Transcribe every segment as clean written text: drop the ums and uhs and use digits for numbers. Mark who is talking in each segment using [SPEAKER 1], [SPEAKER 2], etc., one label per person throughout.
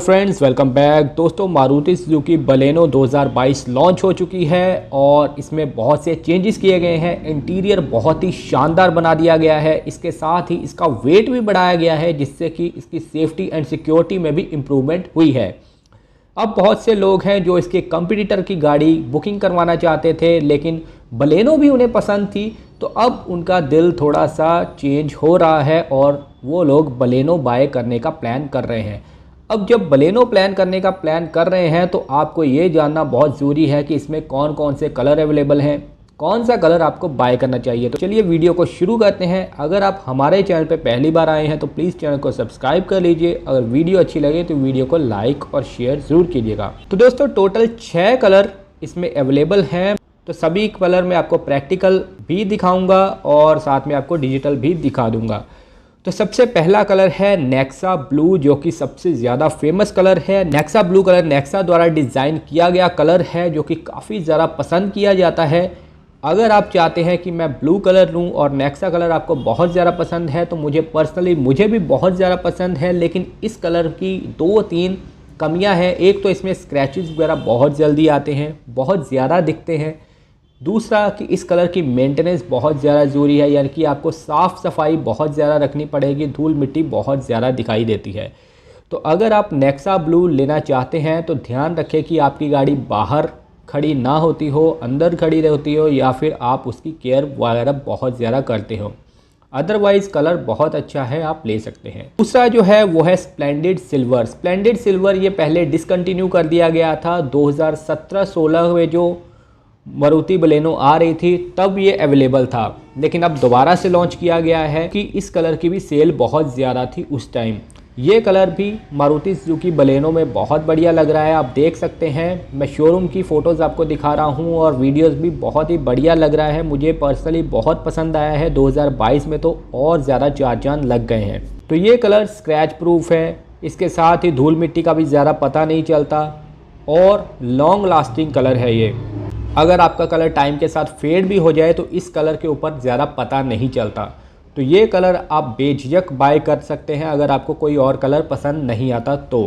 [SPEAKER 1] Friends welcome back. दोस्तों Maruti Suzuki Baleno 2022 launch हो चुकी है और इसमें बहुत से चेंजेस किए गए हैं। इंटीरियर बहुत ही शानदार बना दिया गया है, इसके साथ ही इसका वेट भी बढ़ाया गया है जिससे कि इसकी सेफ्टी एंड सिक्योरिटी में भी इम्प्रूवमेंट हुई है। अब बहुत से लोग हैं जो इसके कंपटीटर की गाड़ी बुकिंग करवाना चाहते थे, लेकिन बलेनो भी उन्हें पसंद थी, तो अब उनका दिल थोड़ा सा चेंज हो रहा है और वो लोग बलेनो बाय करने का प्लान कर रहे हैं। अब जब बलेनो प्लान करने का प्लान कर रहे हैं तो आपको ये जानना बहुत ज़रूरी है कि इसमें कौन कौन से कलर अवेलेबल हैं, कौन सा कलर आपको बाय करना चाहिए। तो चलिए वीडियो को शुरू करते हैं। अगर आप हमारे चैनल पर पहली बार आए हैं तो प्लीज़ चैनल को सब्सक्राइब कर लीजिए। अगर वीडियो अच्छी लगे तो वीडियो को लाइक और शेयर ज़रूर कीजिएगा। तो दोस्तों टोटल 6 कलर इसमें अवेलेबल हैं। तो सभी कलर में आपको प्रैक्टिकल भी दिखाऊंगा और साथ में आपको डिजिटल भी दिखा दूंगा। तो सबसे पहला कलर है नेक्सा ब्लू, जो कि सबसे ज़्यादा फेमस कलर है। नेक्सा ब्लू कलर नेक्सा द्वारा डिज़ाइन किया गया कलर है जो कि काफ़ी ज़्यादा पसंद किया जाता है। अगर आप चाहते हैं कि मैं ब्लू कलर लूं और नेक्सा कलर आपको बहुत ज़्यादा पसंद है तो मुझे भी बहुत ज़्यादा पसंद है, लेकिन इस कलर की 2-3 कमियां हैं। एक तो इसमें स्क्रैचेस वगैरह बहुत जल्दी आते हैं, बहुत ज़्यादा दिखते हैं। दूसरा कि इस कलर की मेंटेनेंस बहुत ज़्यादा ज़रूरी है, यानी कि आपको साफ़ सफाई बहुत ज़्यादा रखनी पड़ेगी, धूल मिट्टी बहुत ज़्यादा दिखाई देती है। तो अगर आप नेक्सा ब्लू लेना चाहते हैं तो ध्यान रखें कि आपकी गाड़ी बाहर खड़ी ना होती हो, अंदर खड़ी रहती हो, या फिर आप उसकी केयर वगैरह बहुत ज़्यादा करते हो। अदरवाइज़ कलर बहुत अच्छा है, आप ले सकते हैं। दूसरा जो है वो है स्प्लेंडिड सिल्वर। स्प्लेंडिड सिल्वर ये पहले डिसकंटिन्यू कर दिया गया था। 2017-16 में जो मारुति बलेनो आ रही थी तब ये अवेलेबल था, लेकिन अब दोबारा से लॉन्च किया गया है कि इस कलर की भी सेल बहुत ज़्यादा थी उस टाइम। ये कलर भी मारुति सुजुकी बलेनो में बहुत बढ़िया लग रहा है, आप देख सकते हैं। मैं शोरूम की फ़ोटोज़ आपको दिखा रहा हूँ और वीडियोस भी बहुत ही बढ़िया लग रहा है। मुझे पर्सनली बहुत पसंद आया है। 2022 में तो और ज़्यादा चार चांद लग गए हैं। तो ये कलर स्क्रैच प्रूफ है, इसके साथ ही धूल मिट्टी का भी ज़्यादा पता नहीं चलता और लॉन्ग लास्टिंग कलर है ये। अगर आपका कलर टाइम के साथ फेड भी हो जाए तो इस कलर के ऊपर ज़्यादा पता नहीं चलता। तो ये कलर आप बेझिझक बाय कर सकते हैं अगर आपको कोई और कलर पसंद नहीं आता तो।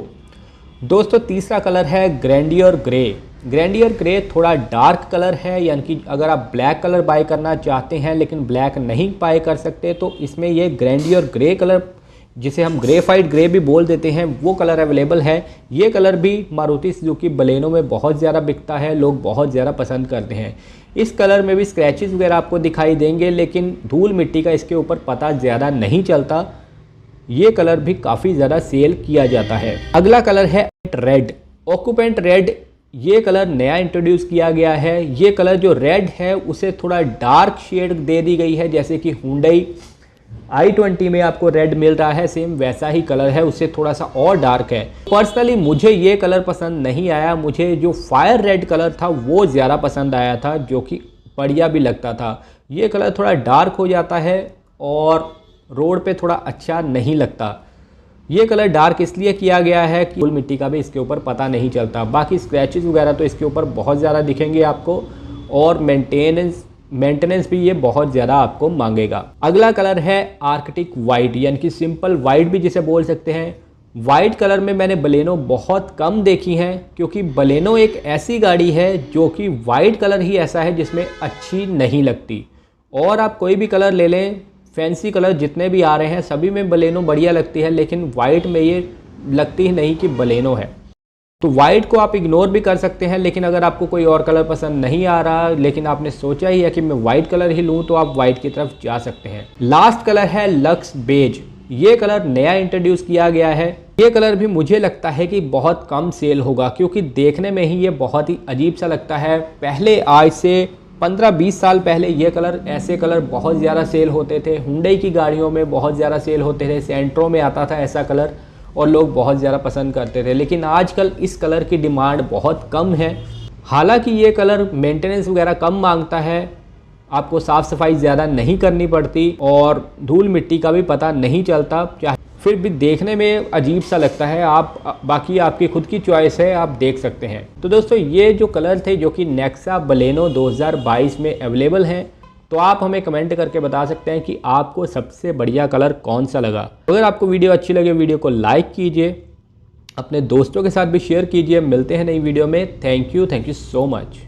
[SPEAKER 1] दोस्तों तीसरा कलर है ग्रैंडियर ग्रे। ग्रैंडियर ग्रे थोड़ा डार्क कलर है, यानी कि अगर आप ब्लैक कलर बाय करना चाहते हैं लेकिन ब्लैक नहीं बाय कर सकते तो इसमें ये ग्रैंडियर ग्रे कलर, जिसे हम ग्रेफाइट ग्रे भी बोल देते हैं, वो कलर अवेलेबल है। ये कलर भी मारुति सुजुकी बलेनो में बहुत ज़्यादा बिकता है, लोग बहुत ज़्यादा पसंद करते हैं। इस कलर में भी स्क्रैचेस वगैरह आपको दिखाई देंगे, लेकिन धूल मिट्टी का इसके ऊपर पता ज़्यादा नहीं चलता। ये कलर भी काफ़ी ज़्यादा सेल किया जाता है। अगला कलर है रेड, ऑक्यूपेंट रेड। ये कलर नया इंट्रोड्यूस किया गया है। ये कलर जो रेड है उसे थोड़ा डार्क शेड दे दी गई है, जैसे कि हुंडई i20 में आपको रेड मिल रहा है, सेम वैसा ही कलर है, उससे थोड़ा सा और डार्क है। पर्सनली मुझे ये कलर पसंद नहीं आया। मुझे जो फायर रेड कलर था वो ज़्यादा पसंद आया था, जो कि बढ़िया भी लगता था। ये कलर थोड़ा डार्क हो जाता है और रोड पे थोड़ा अच्छा नहीं लगता। ये कलर डार्क इसलिए किया गया है कि धूल मिट्टी का भी इसके ऊपर पता नहीं चलता। बाकी स्क्रैचेस वगैरह तो इसके ऊपर बहुत ज़्यादा दिखेंगे आपको, और मेंटेनेंस भी ये बहुत ज़्यादा आपको मांगेगा। अगला कलर है आर्कटिक वाइट, यानी कि सिंपल वाइट भी जिसे बोल सकते हैं। वाइट कलर में मैंने बलेनो बहुत कम देखी हैं, क्योंकि बलेनो एक ऐसी गाड़ी है जो कि वाइट कलर ही ऐसा है जिसमें अच्छी नहीं लगती। और आप कोई भी कलर ले लें, फैंसी कलर जितने भी आ रहे हैं सभी में बलेनो बढ़िया लगती है, लेकिन वाइट में ये लगती ही नहीं कि बलेनो है। तो वाइट को आप इग्नोर भी कर सकते हैं, लेकिन अगर आपको कोई और कलर पसंद नहीं आ रहा लेकिन आपने सोचा ही है कि मैं वाइट कलर ही लूं, तो आप वाइट की तरफ जा सकते हैं। लास्ट कलर है लक्स बेज। ये कलर नया इंट्रोड्यूस किया गया है। ये कलर भी मुझे लगता है कि बहुत कम सेल होगा, क्योंकि देखने में ही ये बहुत ही अजीब सा लगता है। पहले आज से 15-20 साल पहले ये कलर, ऐसे कलर बहुत ज़्यादा सेल होते थे। हुंडई की गाड़ियों में बहुत ज़्यादा सेल होते थे, सेंट्रो में आता था ऐसा कलर और लोग बहुत ज़्यादा पसंद करते थे। लेकिन आजकल इस कलर की डिमांड बहुत कम है। हालांकि ये कलर मेंटेनेंस वगैरह कम मांगता है, आपको साफ़ सफाई ज़्यादा नहीं करनी पड़ती और धूल मिट्टी का भी पता नहीं चलता, फिर भी देखने में अजीब सा लगता है। बाकी आपकी खुद की चॉइस है, आप देख सकते हैं। तो दोस्तों ये जो कलर थे जो कि नेक्सा बलेनो 2022 में अवेलेबल हैं, तो आप हमें कमेंट करके बता सकते हैं कि आपको सबसे बढ़िया कलर कौन सा लगा। अगर आपको वीडियो अच्छी लगे वीडियो को लाइक कीजिए, अपने दोस्तों के साथ भी शेयर कीजिए। मिलते हैं नई वीडियो में। Thank you so much.